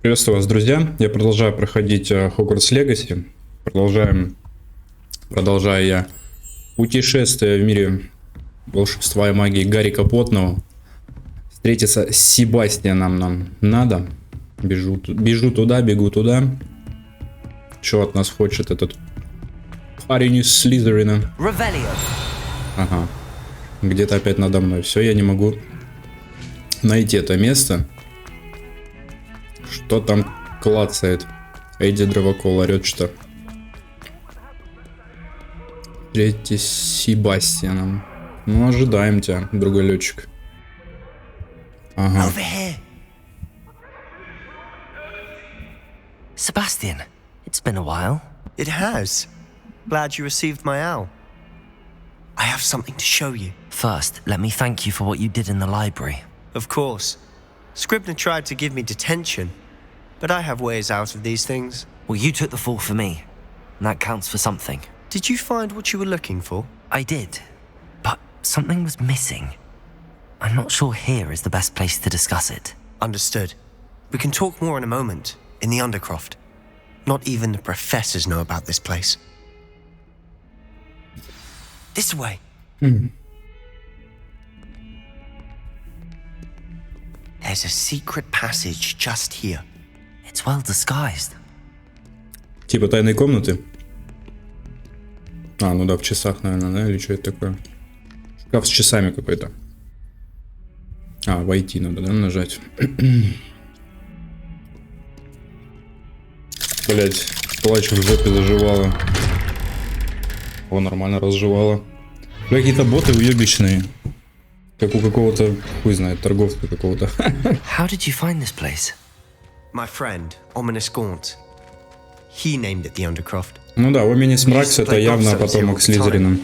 Приветствую вас, друзья. Я продолжаю проходить Хогвартс Легаси. Продолжаю я путешествие в мире волшебства и магии Гарри Поттера. Встретиться с Себастьяном нам надо. Бегу туда. Что от нас хочет этот парень из Слизерина? Ага. Где-то опять надо мной. Все, я не могу найти это место. Что там клацает? Эдди Дровокол орет, что встретитесь с Себастьяном. Ну, ожидаем тебя, другой летчик. Ага. Sebastian, it's been a while. It has. Glad you received my owl. I have something to show you. First, let me thank you for what you did in the library. Of course. Scribner tried to give me detention, but I have ways out of these things. Well, you took the fall for me, and that counts for something. Did you find what you were looking for? I did, but something was missing. I'm not sure here is the best place to discuss it. Understood. We can talk more in a moment, in the Undercroft. Not even the professors know about this place. This way. There's a secret passage just here. It's well disguised. Типа тайной комнаты. А, ну да, в часах, наверное, да? Или что это такое? Шкаф с часами какой-то. А, войти надо, да, нажать? Блять, плачь в жопе заживала. О, нормально разжевала. Бля, какие-то боты уебищные. Как у какого-то, хуй знает, торговца какого-то. How did you find this place? My friend, Ominous Gaunt. He named it the Undercroft. Ну да, Оминис Мракс это явно потомок Слизерина.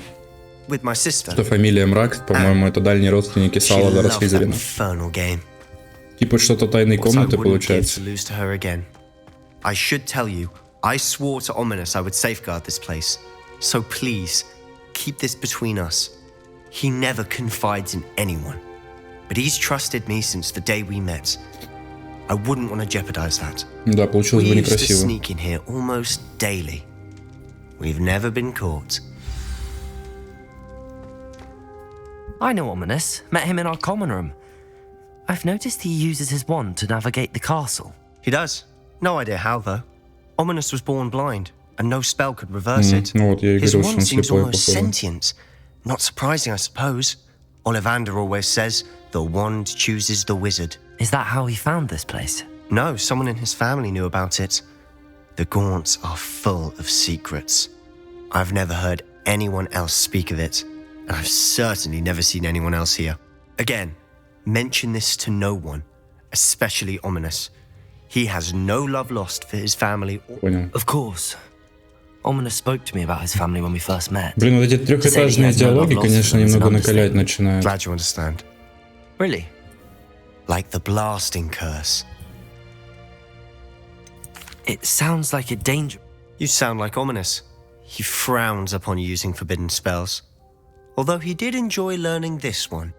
With my sister. Что фамилия Мракс, по-моему, это дальние родственники Саладора Слизерина. Типа что-то тайной комнаты получается. I should tell you, I swore to Ominous I would safeguard this place. So please, keep this between us. He never confides in anyone. But he's trusted me since the day we met. I wouldn't want to jeopardize that. Да, получилось бы некрасиво. We used to sneak in here almost daily. We've never been caught. I know Ominous. Met him in our common room. I've noticed he uses his wand to navigate the castle. He does. No idea how, though. Ominous was born blind, and no spell could reverse it. Ну вот, я и His говорил, что wand он seems слепой, almost походу. sentient. Not surprising, I suppose. Ollivander always says, the wand chooses the wizard. Is that how he found this place? No, someone in his family knew about it. The Gaunts are full of secrets. I've never heard anyone else speak of it, and I've certainly never seen anyone else here. Again, mention this to no one, especially Ominous. He has no love lost for his family. Понял. Of course. Ominous spoke to me about his family when we first met. Блин, вот эти трехэтажные диалоги, конечно, немного накалять начинают. Glad you understand. Really? Like the blasting curse. It sounds like a danger. You sound like Ominous. He frowns upon using forbidden spells. Although he did enjoy learning this one.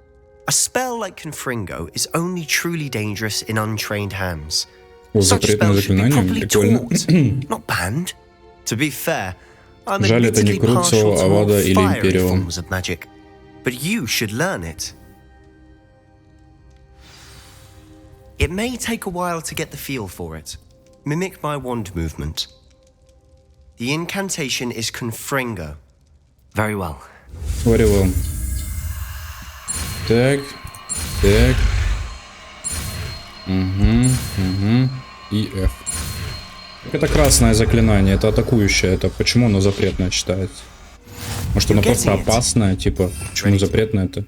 A spell like Confringo is only truly dangerous in untrained hands. О, Such запретное spells should be заклинание, properly прикольно. taught, not banned. To be fair, I'm Жаль, это не admittedly partial Круцо, to more Авада или fiery Империум. forms of magic, but you should learn it. It may take a while to get the feel for it. Mimic my wand movement. The incantation is Confringo. Very well. Very well. Так. И F. Это красное заклинание, это атакующее. Это почему оно запретное считается? Может, оно просто опасное, типа, почему запретное это?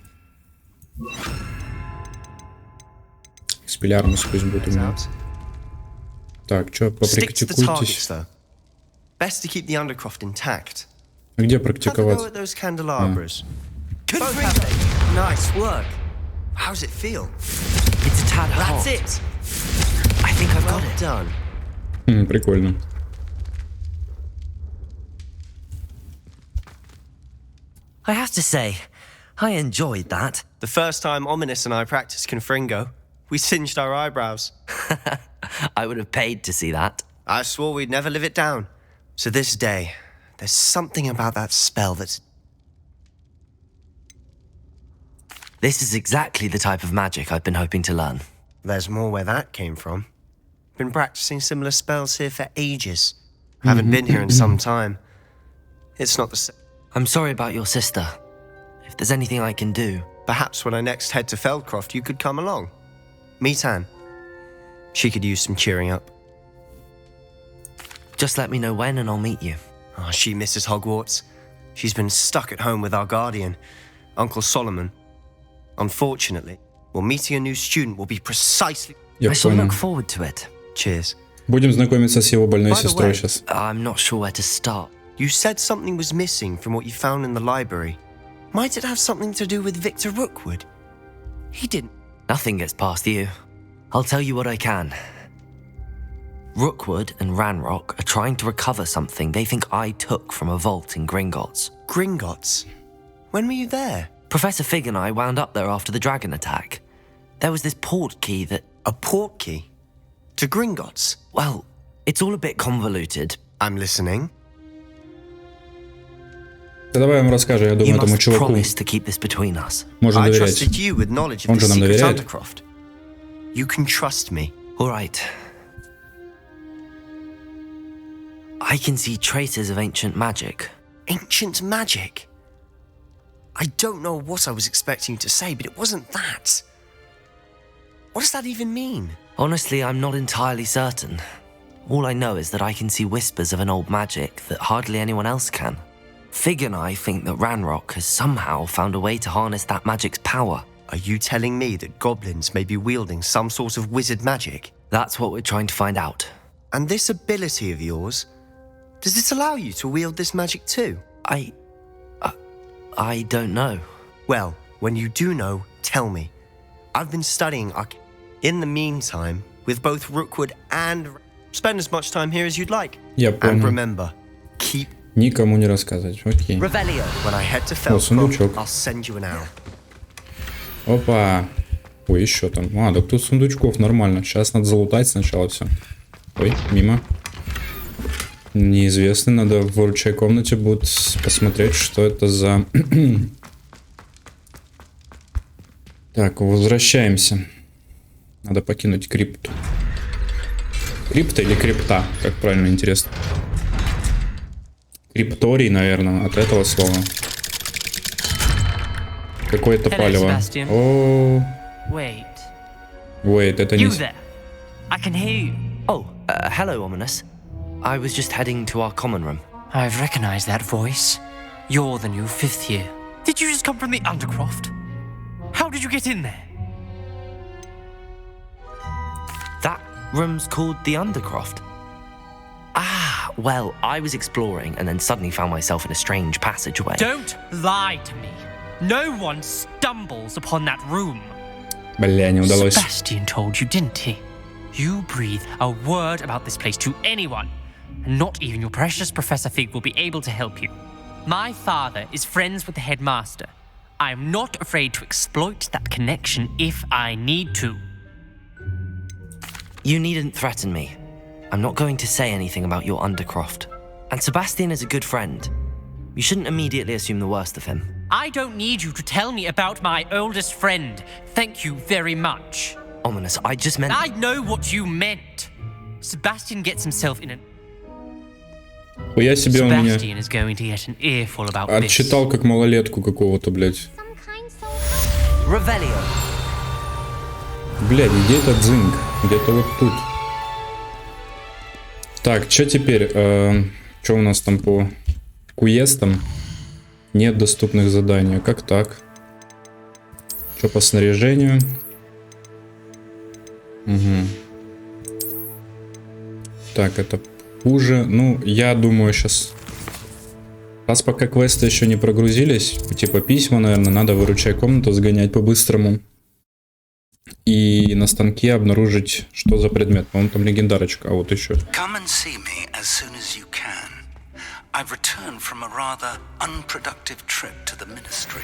Экспеллярмус пусть будет у меня. Так, что, попрактикуйтесь. Best to keep the Undercroft intact. А где практиковать? Nice work. How's it feel? It's a tad hot. That's it. I think I've got it. Done. Прикольно. I have to say, I enjoyed that. The first time Ominous and I practiced Confringo, We singed our eyebrows. I would have paid to see that. I swore we'd never live it down. So this day, there's something about that spell that's... This is exactly the type of magic I've been hoping to learn. There's more where that came from. Been practicing similar spells here for ages. Haven't been here in some time. It's not the same. I'm sorry about your sister. If there's anything I can do... Perhaps when I next head to Feldcroft, you could come along. Meet Anne. She could use some cheering up. Just let me know when and I'll meet you. Oh, she misses Hogwarts. She's been stuck at home with our guardian, Uncle Solomon. Unfortunately, well, meeting a new student will be precisely... Я I shall понял. look forward to it. Cheers. Будем знакомиться с его больной By the сестрой way, сейчас. I'm not sure where to start. You said something was missing from what you found in the library. Might it have something to do with Victor Rookwood? He didn't... Nothing gets past you. I'll tell you what I can. Rookwood and Ranrock are trying to recover something they think I took from a vault in Gringotts. Gringotts? When were you there? Professor Fig and I wound up there after the dragon attack. There was this port key that... A port key? To Gringotts? Well, it's all a bit convoluted. I'm listening. Да давай я вам расскажу, я You думаю, этому must чуваку promise to keep this between us. можно I доверять. trusted you with knowledge of Он the же нам secret доверяет. Undercroft. You can trust me. All right. I can see traces of ancient magic. Ancient magic? I don't know what I was expecting you to say, but it wasn't that. What does that even mean? Honestly, I'm not entirely certain. All I know is that I can see whispers of an old magic that hardly anyone else can. Fig and I think that Ranrock has somehow found a way to harness that magic's power. Are you telling me that goblins may be wielding some sort of wizard magic? That's what we're trying to find out. And this ability of yours, does it allow you to wield this magic too? I don't know. Well, when you do know, tell me. I've been studying in the meantime, with both Rookwood and... Spend as much time here as you'd like. Я And понял. remember, keep... Никому не рассказывать. Окей. Revelio. When I head to сундучок. Feldcroft, I'll send you an owl. Опа. Ой, еще там. А, так тут сундучков нормально. Сейчас надо залутать сначала все. Ой, мимо. Неизвестный. Надо в выручай комнате будет посмотреть, что это за... Так, возвращаемся. Надо покинуть крипту. Крипта или крипта? Как правильно, интересно. Крипторий, наверное, от этого слова. Какое-то Hello, палево. Sebastian. О, Wait. это не... You there? I can hear you. Oh, hello, Ominous. I was just heading to our common room. I've recognized that voice. You're the new 5th year. Did you just come from the Undercroft? How did you get in there? That room's called the Undercroft. Ah, well, I was exploring and then suddenly found myself in a strange passageway. Don't lie to me. No one stumbles upon that room. Бля, не удалось. Sebastian told you, didn't he? You breathe a word about this place to anyone, and not even your precious Professor Fig will be able to help you. My father is friends with the headmaster. I am not afraid to exploit that connection if I need to. You needn't threaten me. I'm not going to say anything about your Undercroft. And Sebastian is a good friend. You shouldn't immediately assume the worst of him. I don't need you to tell me about my oldest friend. Thank you very much. Ominous, I just meant... I know what you meant. Sebastian gets himself in an... Я себе он меня Sebastian is going to get an earful about this. отчитал как малолетку какого-то, блядь. Revelio. Блядь, где этот дзинг? Где-то вот тут. Так, что теперь? Что у нас там по квестам? Нет доступных заданий. Как так? Что по снаряжению? Угу. Так, это хуже. Ну, я думаю, сейчас... Раз пока квесты еще не прогрузились, типа письма, наверное, надо выручай комнату сгонять по-быстрому. И на станке обнаружить, что за предмет. По-моему, там легендарочка, а вот еще. Come and see me as soon as you can. I've returned from a rather unproductive trip to the ministry.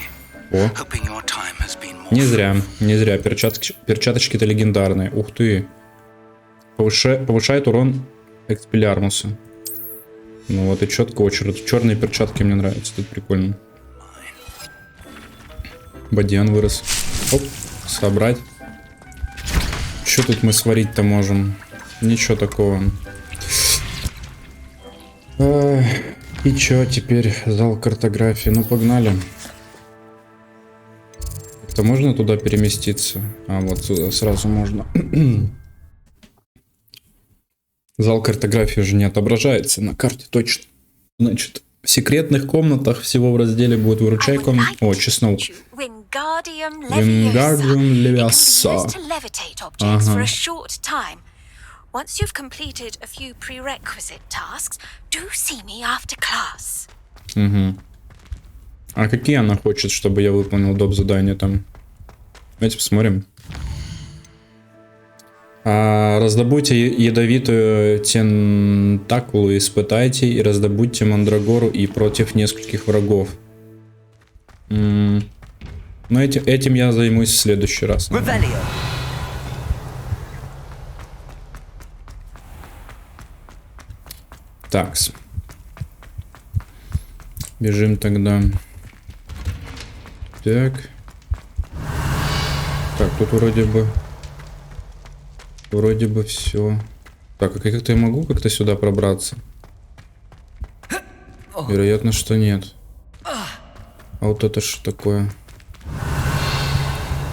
О, Hoping your time has been more не зря. Перчаточки-то легендарные. Ух ты. Повышает урон экспеллярмуса. Ну вот и четко очередь. Черные перчатки мне нравятся. Тут прикольно. Бадьян вырос. Оп, собрать. Что тут мы сварить-то можем? Ничего такого. И чё теперь? Зал картографии. Ну погнали. Как-то можно туда переместиться? А вот сюда сразу можно. Зал картографии уже не отображается на карте, точно. Значит, в секретных комнатах всего в разделе будет «Выручай комнату». О, чеснок. Wingardium Leviosa. Ага. Once you've completed a few prerequisite tasks, do see me after class. Угу. А какие она хочет, чтобы я выполнил доп. Задания там? Давайте посмотрим. Раздобудьте ядовитую тентакулу, испытайте и раздобудьте мандрагору и против нескольких врагов. Но этим я займусь в следующий раз. Такс. Бежим тогда. Так. Так, тут вроде бы все. Так, а как-то я могу как-то сюда пробраться? Вероятно, что нет. А вот это что такое?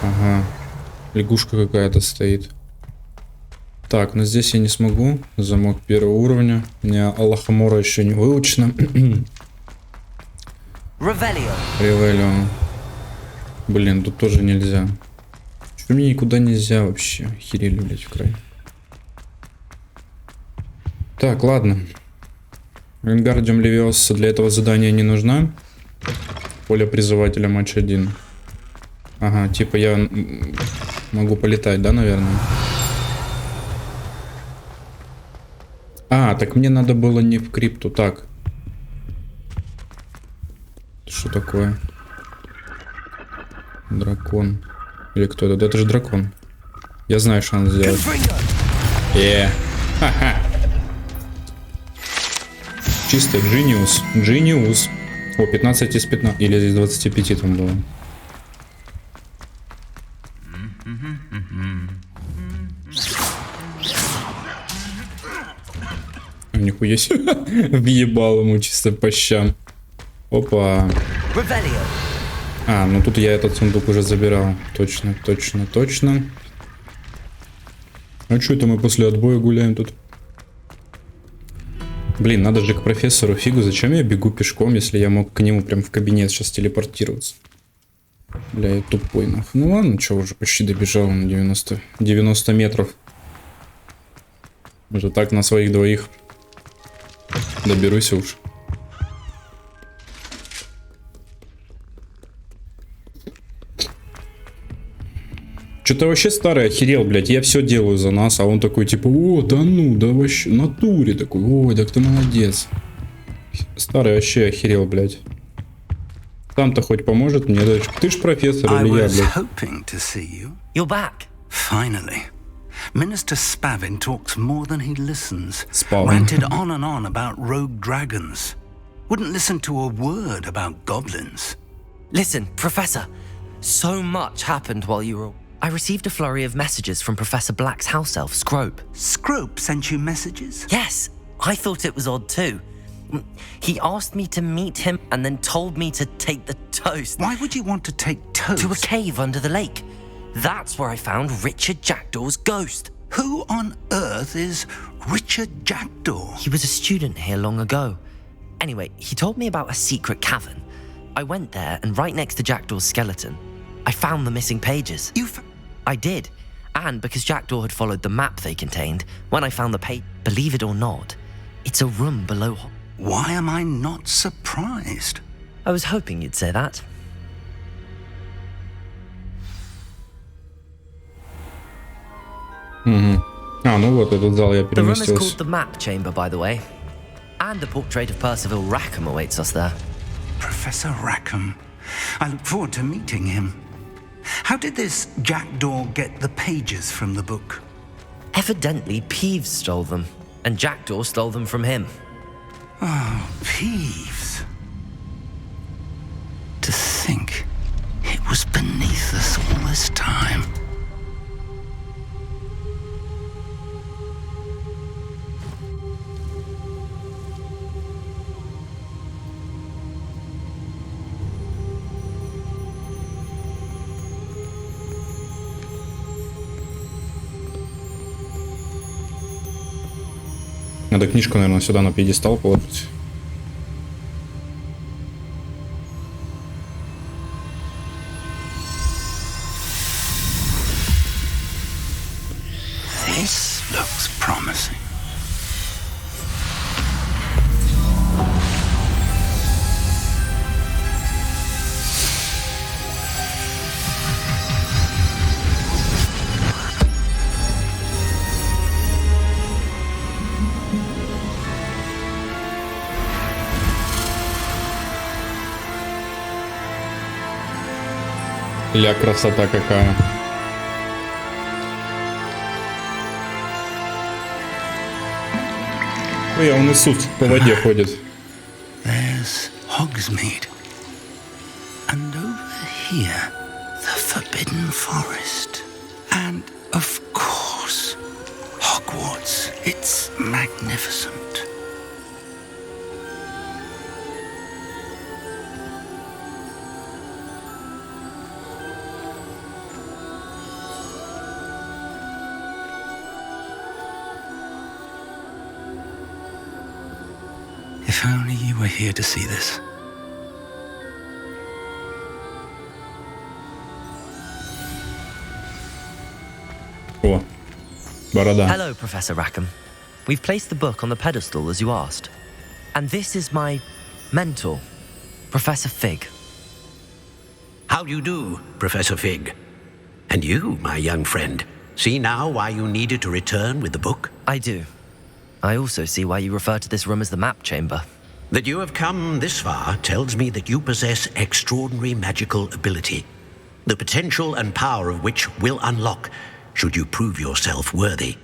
Ага. Лягушка какая-то стоит. Так, но здесь я не смогу. Замок первого уровня. У меня Аллахамора еще не выучено. Ревелио. Блин, тут тоже нельзя. Что мне никуда нельзя вообще? Охерели, блядь, в край. Так, ладно. Wingardium Leviosa для этого задания не нужна. Поле призывателя матч 1. Ага, типа я могу полетать, да, наверное? А, так мне надо было не в крипту, так. Что такое? Дракон. Или кто это? Да это же дракон. Я знаю, что надо сделать. Ха-ха. Чисто Genius. Genius. О, 15 из 15. Или из 25 там было. Нихуя себе. Въебал ему чисто по щам. Опа. А, ну тут я этот сундук уже забирал. Точно. А что это мы после отбоя гуляем тут? Блин, надо же к профессору Фигу. Зачем я бегу пешком, если я мог к нему прям в кабинет сейчас телепортироваться? Бля, я тупой нахуй. Ну ладно, что, уже почти добежал на 90 метров. Уже так на своих двоих доберусь уж. Что-то вообще старый охерел, блядь. Я все делаю за нас, а он такой, типа, о, да ну, да вообще, в натуре такой, ой, так ты молодец. Старый вообще охерел, блядь. Там-то хоть поможет мне, дочка. Ты ж профессор или я, блядь? You're back. Finally. Minister Spavin talks more than he listens. Spavin. Ranted on and on about rogue dragons. Wouldn't listen to a word about goblins. Listen, Professor. So much happened while you were... I received a flurry of messages from Professor Black's house elf, Scrope. Scrope sent you messages? Yes, I thought it was odd too. He asked me to meet him and then told me to take the toast. Why would you want to take toast? To a cave under the lake. That's where I found Richard Jackdaw's ghost. Who on earth is Richard Jackdaw? He was a student here long ago. Anyway, he told me about a secret cavern. I went there, and right next to Jackdaw's skeleton, I found the missing pages. I did. And because Jackdaw had followed the map they contained, when I found the page, believe it or not, it's a room below. Why am I not surprised? I was hoping you'd say that. Угу. А, ну вот этот зал я The room is переместился. called the map chamber, by the way. And a portrait of Percival Rackham awaits us there. Professor Rackham. I look forward to meeting him. How did this jackdaw get the pages from the book? Evidently, Peeves stole them, and Jackdaw stole them from him. Oh, Peeves. To think it was beneath us all this time. Надо книжку, наверное, сюда на пьедестал положить. This looks promising. Ля, красота какая. Ой, а он и суд по воде ходит. There's Hogsmeade. And over here, the Forbidden Forest. And, of course, Hogwarts. It's magnificent. If only you were here to see this. О, борода. Hello, Professor Rackham. We've placed the book on the pedestal as you asked. And this is my mentor, Professor Fig. How do you do, Professor Fig? And you, my young friend, see now why you needed to return with the book? I do. I also see why you refer to this room as the map chamber. That you have come this far tells me that you possess extraordinary magical ability, the potential and power of which will unlock should you prove yourself worthy.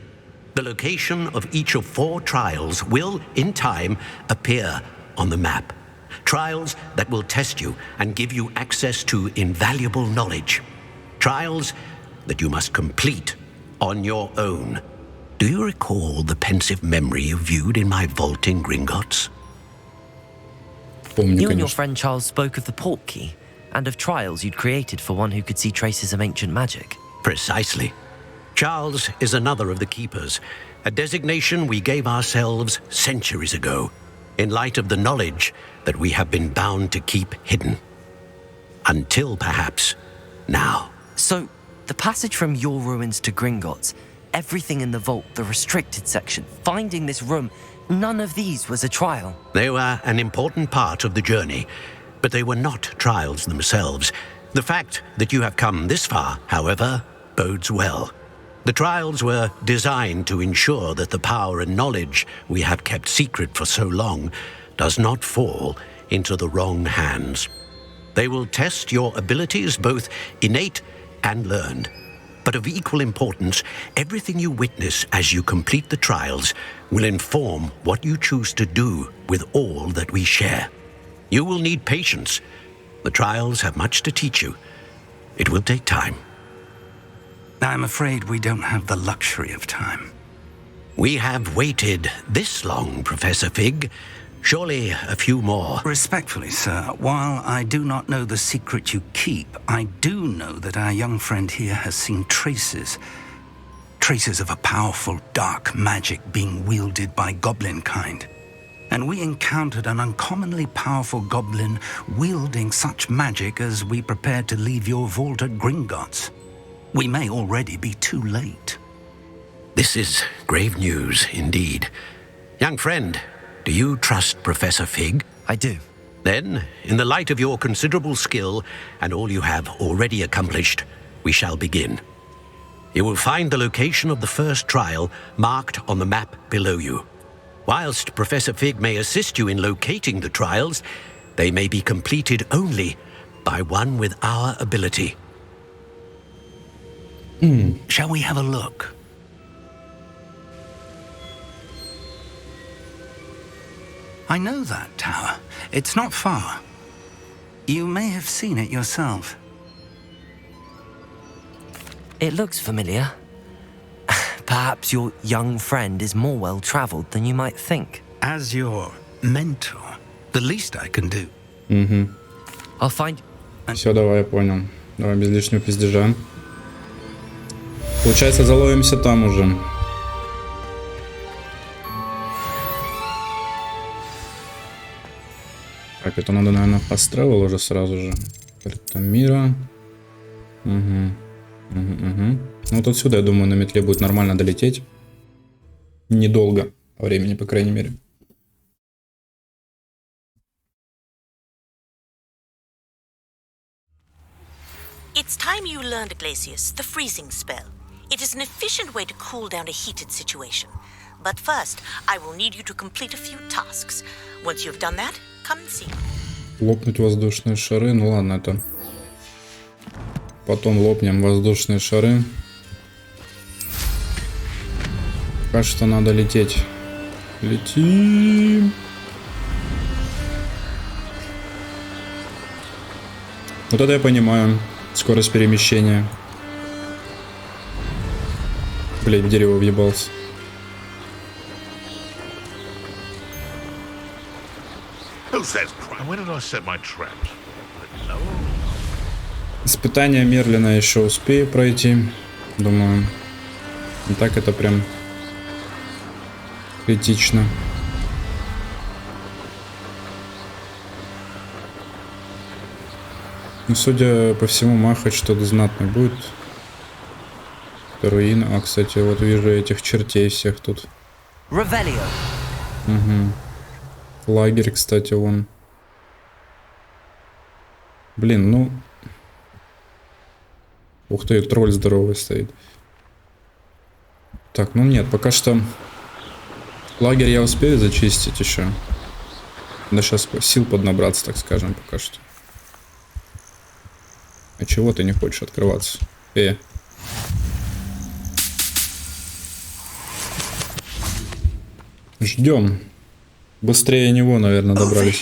The location of each of 4 trials will, in time, appear on the map. Trials that will test you and give you access to invaluable knowledge. Trials that you must complete on your own. Do you recall the pensive memory you viewed in my vault in Gringotts? Помню, You and your конечно. friend Charles spoke of the portkey and of trials you'd created for one who could see traces of ancient magic. Precisely. Charles is another of the keepers, a designation we gave ourselves centuries ago, in light of the knowledge that we have been bound to keep hidden. Until perhaps now. So, the passage from your ruins to Gringotts, everything in the vault, the restricted section, finding this room, none of these was a trial. They were an important part of the journey, but they were not trials themselves. The fact that you have come this far, however, bodes well. The trials were designed to ensure that the power and knowledge we have kept secret for so long does not fall into the wrong hands. They will test your abilities, both innate and learned. But of equal importance, everything you witness as you complete the trials will inform what you choose to do with all that we share. You will need patience. The trials have much to teach you. It will take time. I'm afraid we don't have the luxury of time. We have waited this long, Professor Fig. Surely a few more. Respectfully, sir, while I do not know the secret you keep, I do know that our young friend here has seen traces of a powerful dark magic being wielded by goblin kind. And we encountered an uncommonly powerful goblin wielding such magic as we prepared to leave your vault at Gringotts. We may already be too late. This is grave news indeed. Young friend, do you trust Professor Fig? I do. Then, in the light of your considerable skill and all you have already accomplished, we shall begin. You will find the location of the first trial marked on the map below you. Whilst Professor Fig may assist you in locating the trials, they may be completed only by one with our ability. Shall we have a look? I know that tower. It's not far. You may have seen it yourself. It looks familiar. Perhaps your young friend is more well-traveled than you might think. As your mentor, the least I can do. I'll find... Все, давай, я понял. Давай без лишнего пиздежа. Получается, заловимся там уже. Так, это надо, наверное, fast travel уже сразу же. Карта мира. Ну вот отсюда, я думаю, на метле будет нормально долететь. Недолго по времени, по крайней мере. It's time you learned, Glacius, the freezing spell. It is an efficient way to cool down a heated situation. But first, I will need you to complete a few tasks. Once you've done that, come and see me. Лопнуть воздушные шары. Ну ладно, это... Потом лопнем воздушные шары. Пока что надо лететь. Летим. Вот это я понимаю. Скорость перемещения. Блять, в дерево въебался. Испытание Мерлина еще успею пройти. Думаю. И так это прям критично. Ну, судя по всему, махать что-то знатное будет. Руина. А, кстати, вот вижу этих чертей всех тут. Лагерь, кстати, вон. Блин, ну... Ух ты, тролль здоровый стоит. Так, ну нет, пока что... Лагерь я успею зачистить еще. Да сейчас сил поднабраться, так скажем, пока что. А чего ты не хочешь открываться? Ждем. Быстрее него, наверное, добрались.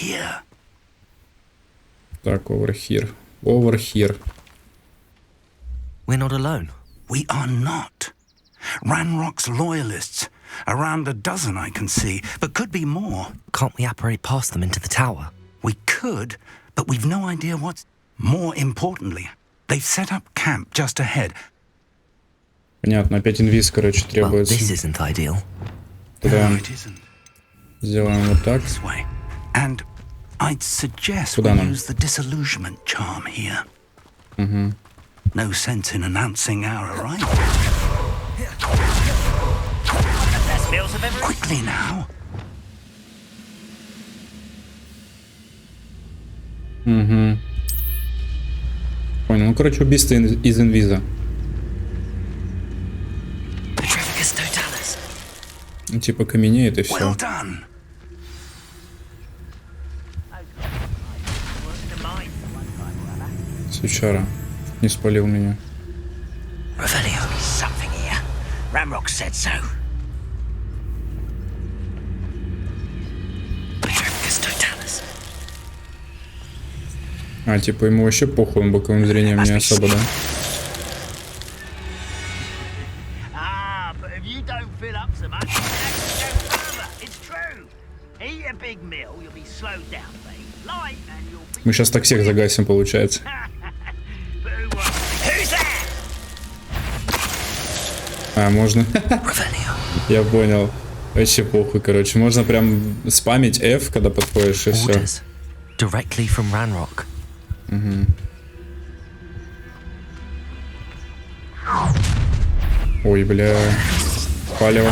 Так, over here. Over here. We're not alone. We are not. Ranrock's loyalists. Around a dozen I can see, but could be more. Can't we apparate past them into the tower? We could, but we've no idea what's... More importantly, they've set up camp just ahead. Понятно, опять инвиз, короче, требуется. Well, this isn't ideal. Тогда No, it isn't. сделаем вот так. This way. And I'd suggest Куда we нам? use the disillusionment charm here. No sense in announcing our arrival. Quickly now. Понял. Ну, короче, убийство из инвиза. Ну, типа каменеет и все. Well done. Сучара. Не спалил меня. Something here. Ramrock said so. А, типа ему вообще похуй, он боковым зрением не особо, да? Мы сейчас так всех загасим, получается. А, можно? Я понял. Вообще похуй, короче. Можно прям спамить F, когда подходишь, и все. Directly from Ranrock. Ой, бля. Палево.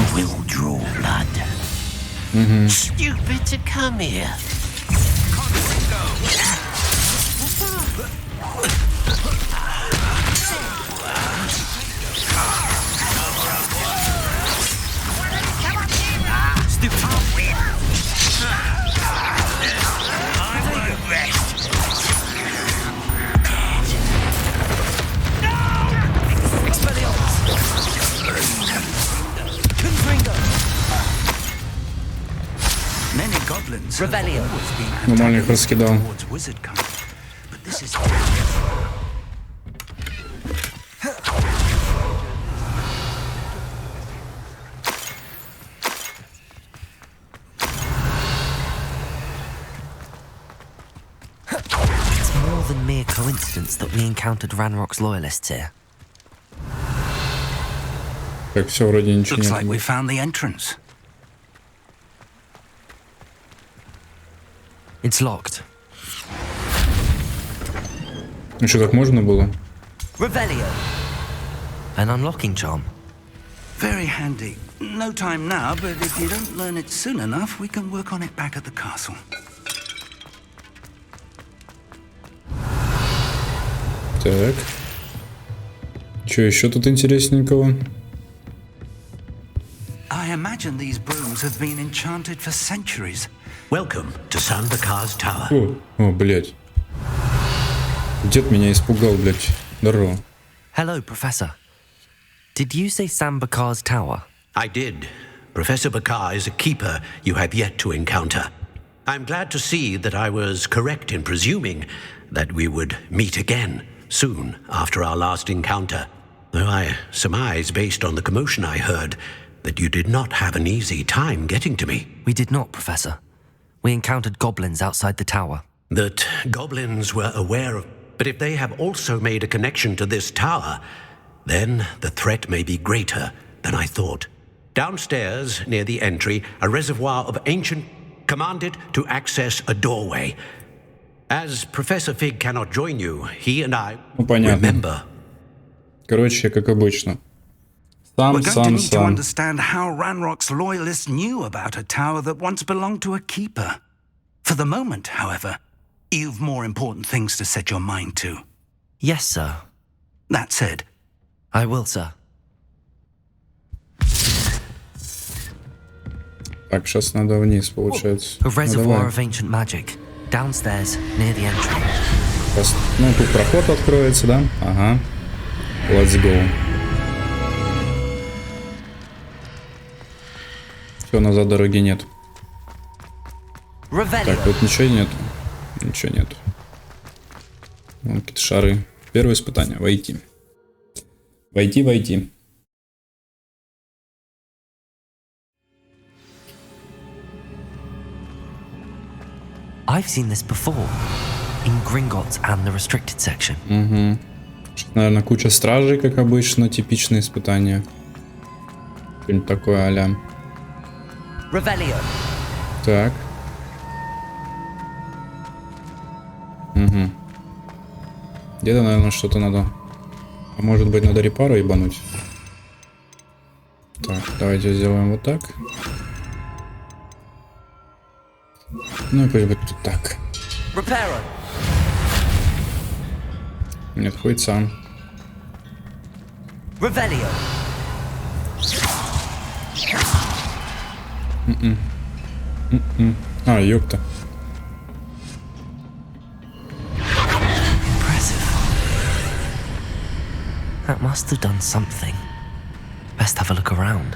Stupid to come here. Many goblins have Rebellion. always been Нормально их раскидал. towards wizard kind, but this is It's more than mere coincidence that we encountered Ranrock's loyalists here. Так, все, вроде ничего looks like нет. we found the entrance. It's locked. Ну что, так можно было? Revelio. An unlocking charm. Very handy. No time now, but if you don't learn it soon enough, we can work on it back at the castle. Так. Что еще тут интересненького? I imagine these brooms have been enchanted for centuries. Welcome to Sambakar's Tower. О, блядь. Дед меня испугал, блядь. Здорово. Hello, Professor. Did you say Sambakar's tower? I did. Professor Bakar is a keeper you have yet to encounter. I'm glad to see that I was correct in presuming that we would meet again soon after our last encounter. Though I surmise, based on the commotion I heard, that you did not have an easy time getting to me. We did not, Professor. We encountered goblins outside the tower. That goblins were aware of. But if they have also made a connection to this tower, then the threat may be greater than I thought. Downstairs, near the entry, a reservoir of ancient commanded to access a doorway. As Professor Fig cannot join you, he and I remember. Короче, как обычно. We're going to need to understand how Ranrock's loyalists knew about a tower that once belonged to a keeper. For the moment, however, you've more important things to set your mind to. Yes, sir. That said, I will, sir. Так, сейчас надо вниз, получается. A reservoir Ну, of ancient magic. Downstairs, near the entry. Ну, тут проход откроется, да? Ага. Let's go. Все, назад дороги нет. Так, тут ничего нет. Ничего нет. Вон какие-то шары. Первое испытание. Войти. Войти. I've seen this before. In Gringotts and the restricted section. Угу. Наверное, куча стражей, как обычно. Типичные испытания. Что-нибудь такое а-ля. Revelio. Так. Угу. Где-то, наверное, что-то надо. А может быть, надо репару ебануть. Так, давайте сделаем вот так. Ну и пусть будет тут так. Reparo. Нет, хоть сам. Revelio. А, ёпта. Impressive. That must have done something. Best have a look around.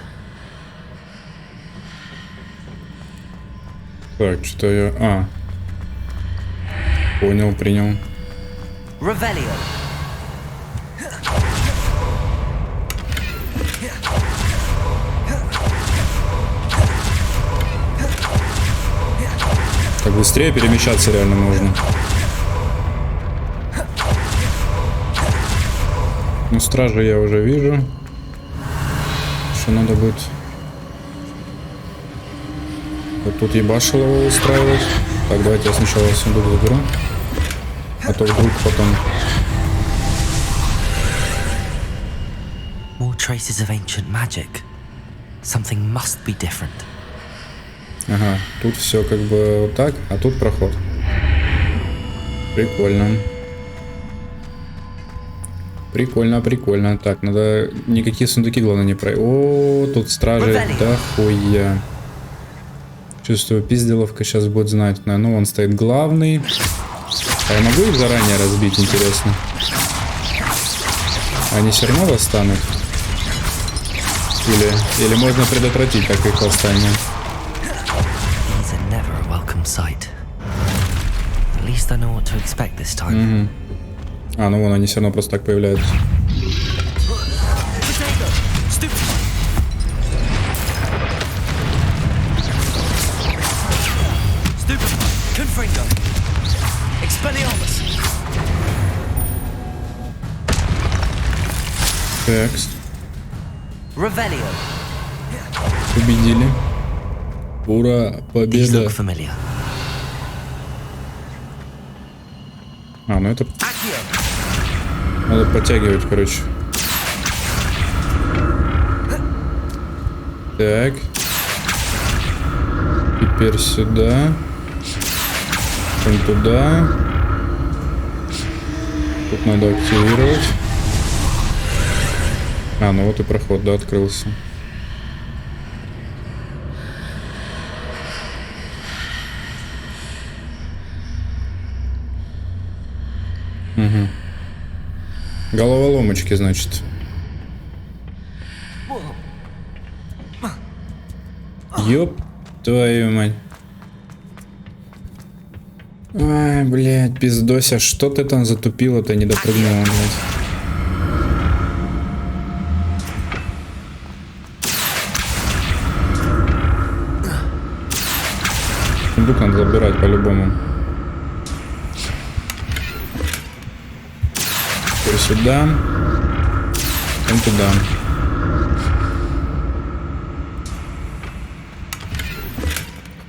Так, что я... А. Понял, принял. Revelio. Так быстрее перемещаться реально можно. Ну, стражи я уже вижу. Что надо будет... Вот тут ебашилово устраивать. Так, давайте я сначала сундук заберу. А то вдруг потом... More traces of ancient magic. Something must be different. Ага, тут все как бы вот так, а тут проход. Прикольно. Прикольно. Так, надо... Никакие сундуки, главное, не про... О, тут стражи, да хуя. Чувствую, пизделовка сейчас будет знать. Ну, он стоит главный. А я могу их заранее разбить, интересно? Они все равно восстанут? Или можно предотвратить, как их восстание? sight. At least I know what to expect this time. А, ну вон они все равно просто так появляются. Текст. Победили. Ура, победа. А, ну это... Надо подтягивать, короче. Так. Теперь сюда. Потом туда. Тут надо активировать. А, ну вот и проход, да, открылся. Угу. Головоломочки, значит. Ёп твою мать. Ай, блядь, пиздося, что ты там затупила-то, не допрыгнула, блядь. Сундук надо забирать по-любому. Теперь сюда. Потом туда.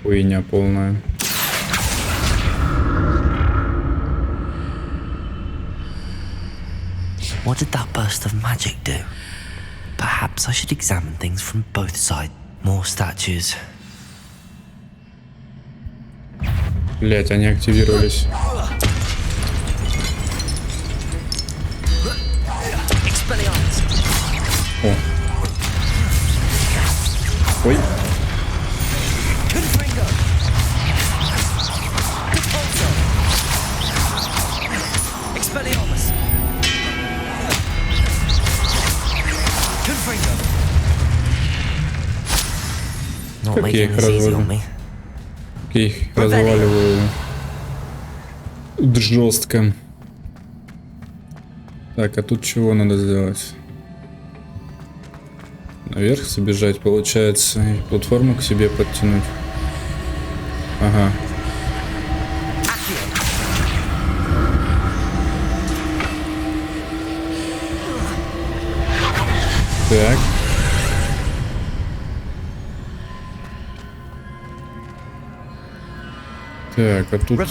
Хуйня полная. What did that burst of magic do? Perhaps I should examine things from both sides. More statues. Блять, они активировались. О. Ой. Как я их разваливаю? Как я их разваливаю жестко. Так, а тут чего надо сделать? Наверх забежать, получается, и платформу к себе подтянуть. Ага. Так. Так, а тут...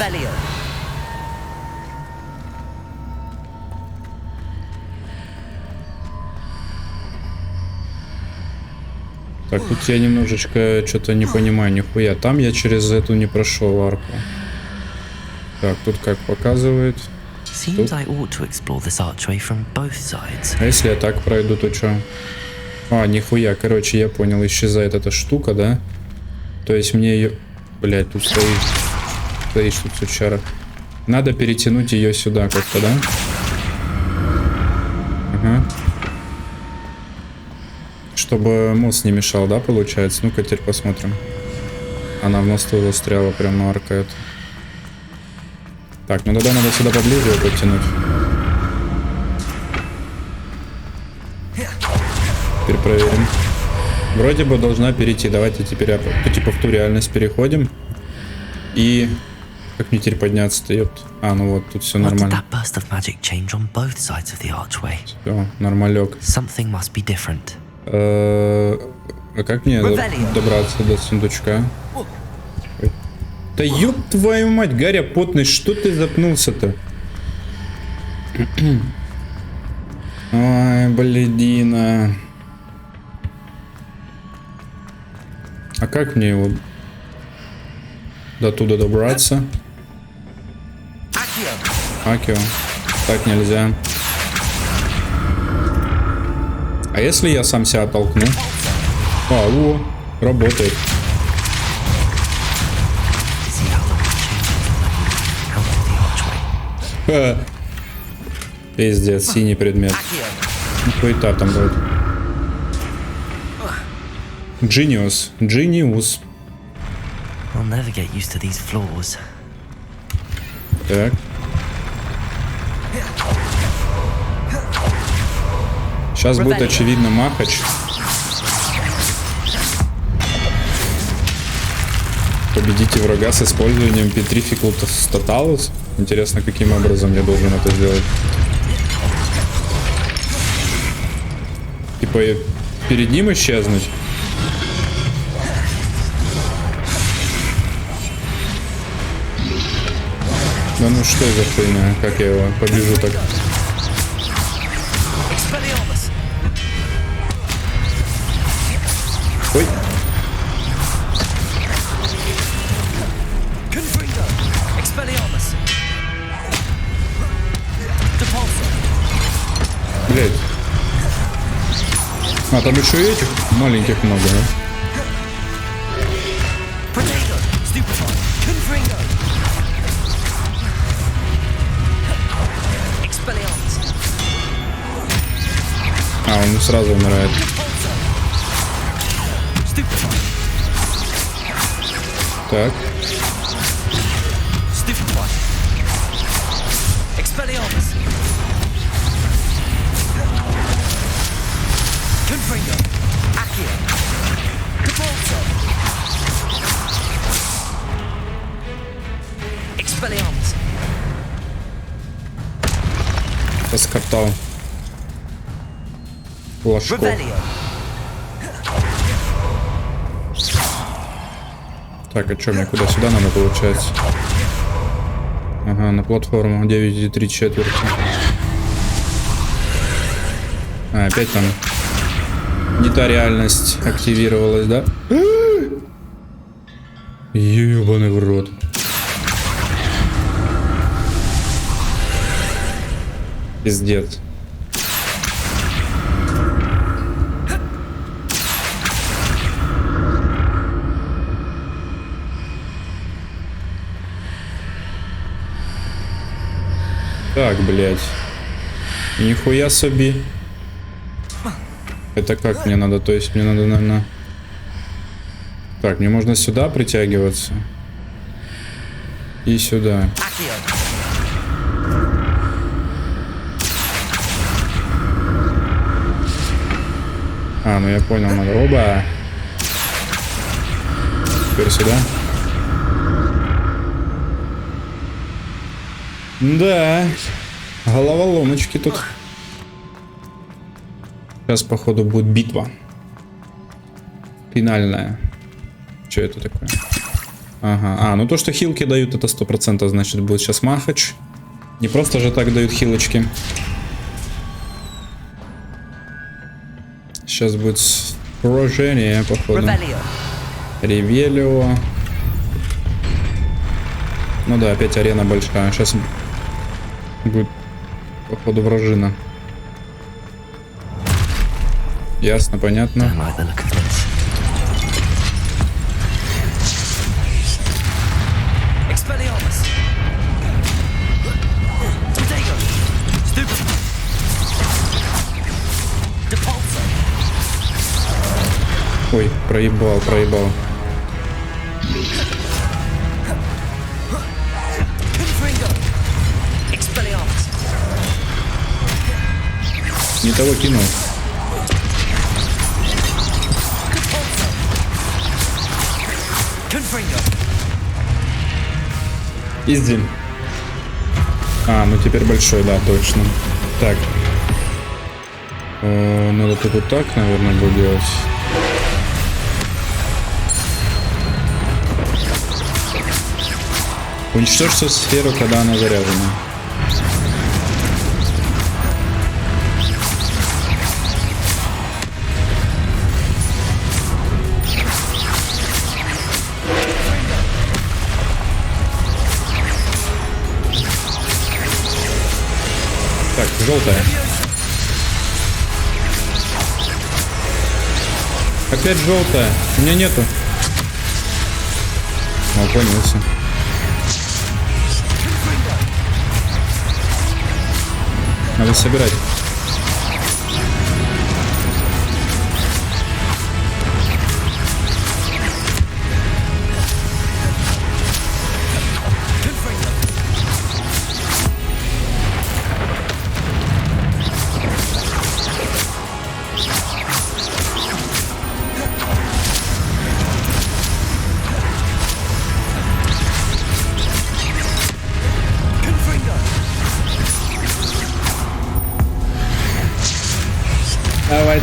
Так, тут я немножечко что-то не понимаю, нихуя. Там я через эту не прошел арку. Так, тут как показывает. Тут. А если я так пройду, то что? А, нихуя, короче, я понял, исчезает эта штука, да? То есть мне ее... Блять, тут стоишь тут сучара. Надо перетянуть ее сюда как-то, да? Ага. Чтобы мост не мешал, да, получается? Ну-ка, теперь посмотрим. Она в мосту застряла, прям на арка это. Так, ну тогда надо сюда поближе ее подтянуть. Теперь проверим. Вроде бы должна перейти. Давайте теперь типа в ту реальность переходим. И... Как мне теперь подняться-то, ёпт? А, ну вот, тут все нормально. Все, нормалек. А как мне добраться до сундучка? Ой. Да ёб твою мать, Гарри Поттер, что ты запнулся-то? Ой, блядина. А как мне его до туда добраться? Акио. Так нельзя. А если я сам себя оттолкну? А, о, работает. Ха. Пиздец, синий предмет. Ну, хуета там будет. Genius. I'll never get used to these floors. Так. Сейчас будет очевидно махач. Победите врага с использованием Petrificus Totalus. Интересно, каким образом я должен это сделать. Типа перед ним исчезнуть. Да ну что за хуйня? Как я его побежу так? Ой. Блять. А, там еще и этих маленьких много, да? А, он сразу умирает. Так. Раскатал. Ложков. Так, а что, мне куда? Сюда надо, получается. Ага, на платформу 9,3. А, опять там не та реальность активировалась, да? Ёбаный в рот. Пиздец. Так, блядь. Нихуя себе. Это как мне надо? То есть мне надо, наверное... Так, мне можно сюда притягиваться. И сюда. А, ну я понял, надо. Оба. Теперь сюда. Да. Головоломочки тут. Сейчас, походу, будет битва. Финальная. Что это такое? Ага. А, ну то, что хилки дают, это 100%, значит, будет сейчас махач. Не просто же так дают хилочки. Сейчас будет прохождение, походу. Ревелио. Ну да, опять арена большая. Сейчас будет, походу, вражина. Ясно, понятно. Ой, проебал. Не того кинул. Издим. А, ну теперь большой, да, точно. Так. Надо тут вот так, наверное, будет делать. Уничтожь всю сферу, когда она заряжена. Так, желтая. Опять желтая. У меня нету. О, понялся. Надо собирать.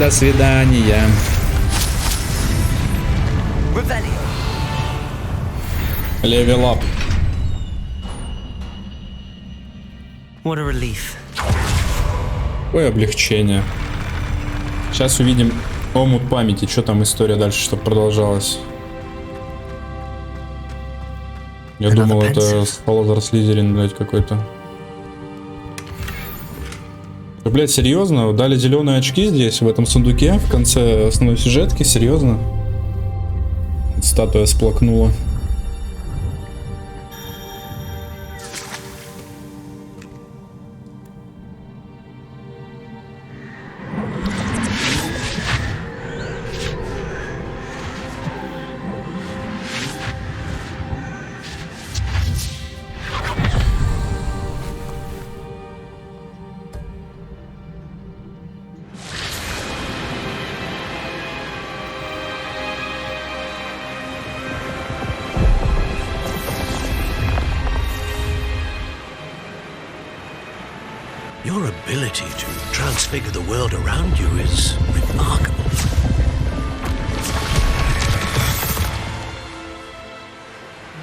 до свидания. Левел ап. What a relief. Ой, облегчение. Сейчас увидим омут памяти. Что там история дальше, чтобы продолжалась. Я думал, это Хогвартс Слизерин, блядь, какой-то. Да, блядь, серьезно? Дали зеленые очки здесь, в этом сундуке, в конце основной сюжетки? Серьезно? Статуя сплакнула. Your ability to transfigure the world around you is remarkable.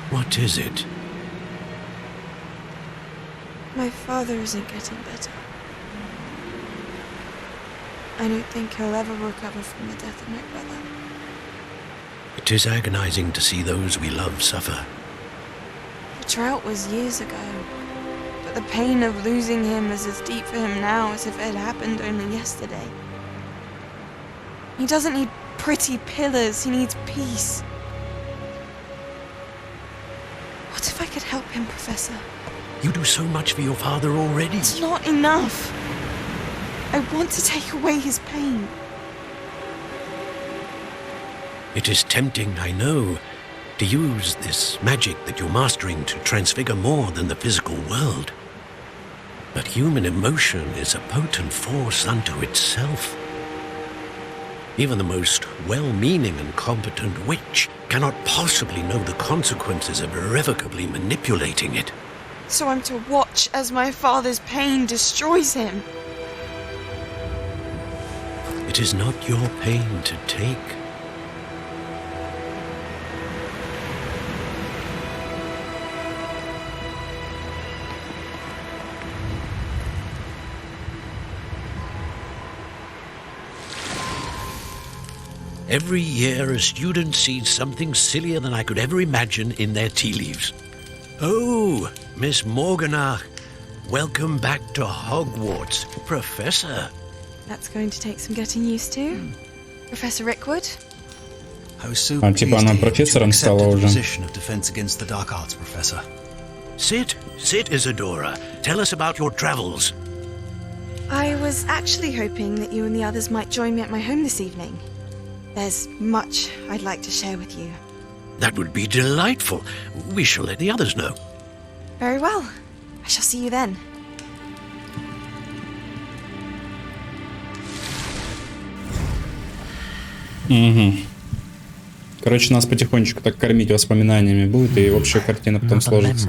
What is it? My father isn't getting better. I don't think he'll ever recover from the death of my brother. It is agonizing to see those we love suffer. The drought was years ago, but the pain of losing him is as deep for him now as if it had happened only yesterday. He doesn't need pretty pillars, he needs peace. What if I could help him, Professor? You do so much for your father already. It's not enough. I want to take away his pain. It is tempting, I know, to use this magic that you're mastering to transfigure more than the physical world. But human emotion is a potent force unto itself. Even the most well-meaning and competent witch cannot possibly know the consequences of irrevocably manipulating it. So I'm to watch as my father's pain destroys him. It is not your pain to take. Every year, a student sees something sillier than I could ever imagine in their tea leaves. Oh, Miss Morganach, welcome back to Hogwarts, Professor. That's going to take some getting used to. Professor Rickwood? I was so А, типа pleased она to hear профессором you стала accepted the уже. position of Defense Against the Dark Arts, Professor. Sit, Isadora. Tell us about your travels. I was actually hoping that you and the others might join me at my home this evening. There's much I'd like to share with you. That would be delightful. We shall let the others know. Very well. I shall see you then. Угу. Короче, нас потихонечку так кормить воспоминаниями будет, и общая картина потом сложится.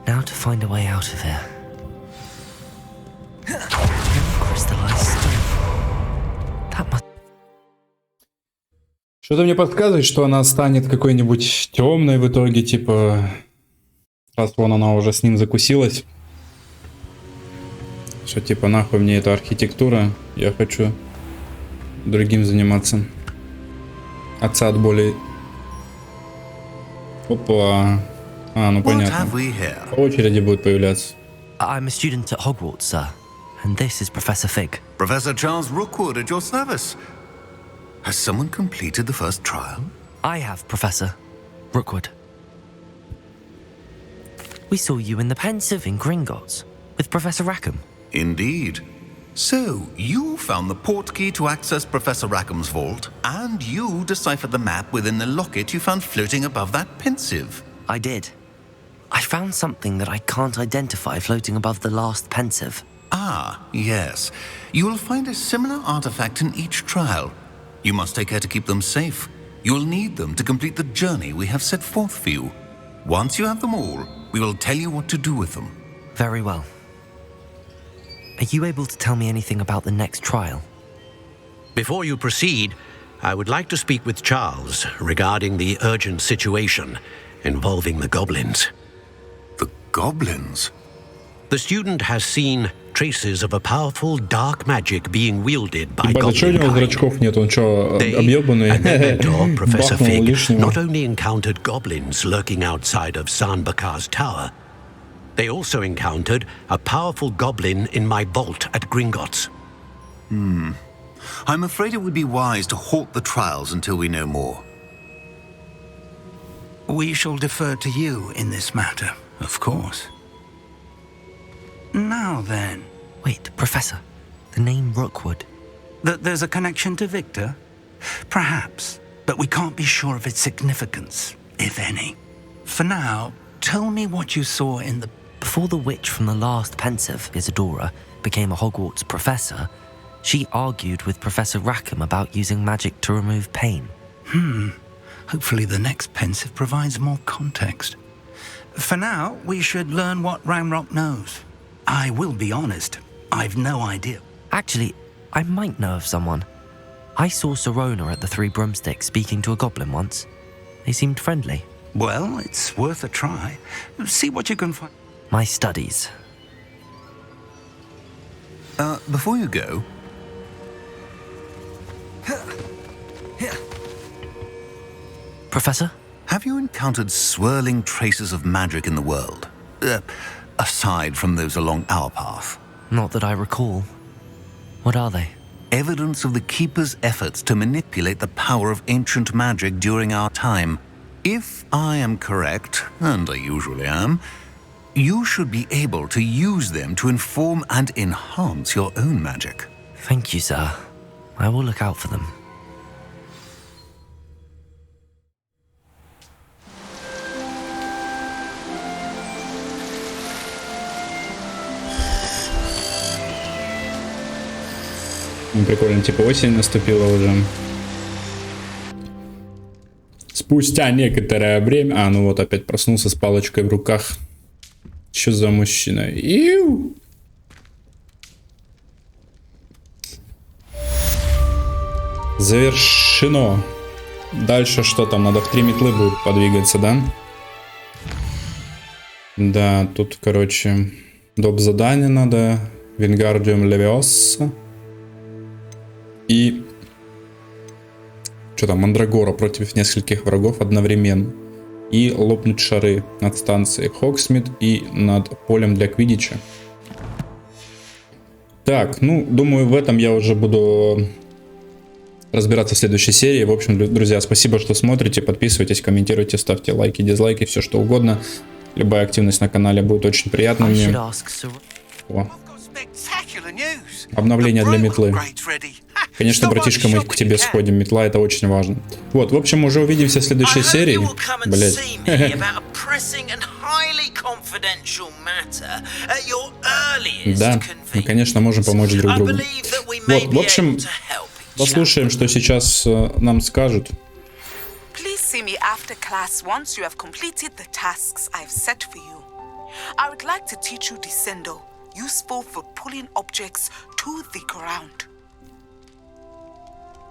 Now to find a way out of here. Crystallized stone. That must... Что-то мне подсказывает, что она станет какой-нибудь темной в итоге, типа, раз вон она уже с ним закусилась. Что типа нахуй мне эта архитектура, я хочу другим заниматься. Отца от боли. Опа. А, ну понятно. По очереди будет появляться. I'm a student at Hogwarts, sir. And this is Professor Fig. Professor Charles Rookwood at your service. Has someone completed the first trial? I have, Professor Rookwood. We saw you in the Pensive in Gringotts with Professor Rackham. Indeed. So, you found the portkey to access Professor Rackham's vault, and you deciphered the map within the locket you found floating above that Pensive. I did. I found something that I can't identify floating above the last Pensive. Ah, yes. You will find a similar artifact in each trial. You must take care to keep them safe. You'll need them to complete the journey we have set forth for you. Once you have them all, we will tell you what to do with them. Very well. Are you able to tell me anything about the next trial? Before you proceed, I would like to speak with Charles regarding the urgent situation involving the goblins. The goblins? The student has seen traces of a powerful dark magic being wielded by Ебать, а чё у него goblin kind. зрачков нет? Он чё, They объёбанный? and their mentor, Professor Бахнул Fig, лишнего. not only encountered goblins lurking outside of Sanbakar's tower, they also encountered a powerful goblin in my vault at Gringotts. I'm afraid it would be wise to halt the trials until we know more. We shall defer to you in this matter, of course. Now then, Wait, Professor. The name Rookwood. that there's a connection to Victor? Perhaps, but we can't be sure of its significance, if any. For now, tell me what you saw in the... Before the witch from the last pensive, Isadora, became a Hogwarts professor, she argued with Professor Rackham about using magic to remove pain. Hopefully the next pensive provides more context. For now, we should learn what Ranrock knows. I will be honest, I've no idea. Actually, I might know of someone. I saw Sorona at the Three Broomsticks speaking to a goblin once. They seemed friendly. Well, it's worth a try. See what you can find. My studies. Before you go, Professor? have you encountered swirling traces of magic in the world? Aside from those along our path. Not that I recall. What are they? Evidence of the Keeper's efforts to manipulate the power of ancient magic during our time. If I am correct, and I usually am, you should be able to use them to inform and enhance your own magic. Thank you, sir. I will look out for them. Прикольно, типа осень наступила уже. Спустя некоторое время... А, ну вот опять проснулся с палочкой в руках. Что за мужчина? Иу! Завершено. Дальше что там? Надо в 3 метлы будет подвигаться, да? Да, тут, короче, доп. Задание надо. Вингардиум Левиоса. И... Что там? Мандрагора против нескольких врагов одновременно. И лопнуть шары над станцией Хогсмит и над полем для квиддича. Так, ну, думаю, в этом я уже буду разбираться в следующей серии. В общем, друзья, спасибо, что смотрите. Подписывайтесь, комментируйте, ставьте лайки, дизлайки, все что угодно. Любая активность на канале будет очень приятна мне. О. Обновление для метлы. Конечно, братишка, мы к тебе сходим. Метла — это очень важно. Вот, в общем, уже увидимся в следующей серии. Блять. Да, мы, конечно, можем помочь друг другу. Вот, в общем, послушаем, что сейчас нам скажут. See me after class once you have completed the tasks I've set for you. I would like to teach you Descendo, useful for pulling objects to the ground.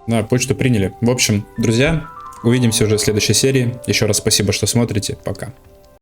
Да, почту приняли. В общем, друзья, увидимся уже в следующей серии. Еще раз спасибо, что смотрите. Пока.